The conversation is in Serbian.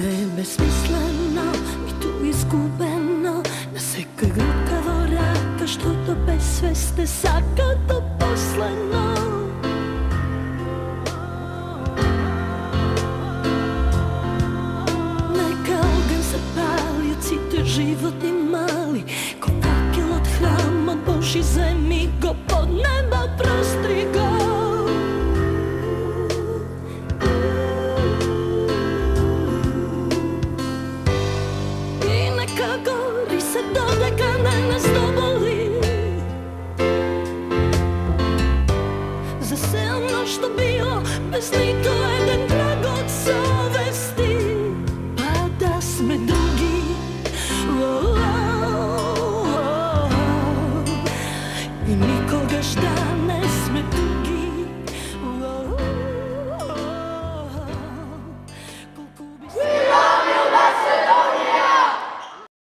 Besmisleno i tu izgubeno na sekoj grukavo rata što do besvesne saka do posleno. Neka ogan zapalio cite životni mali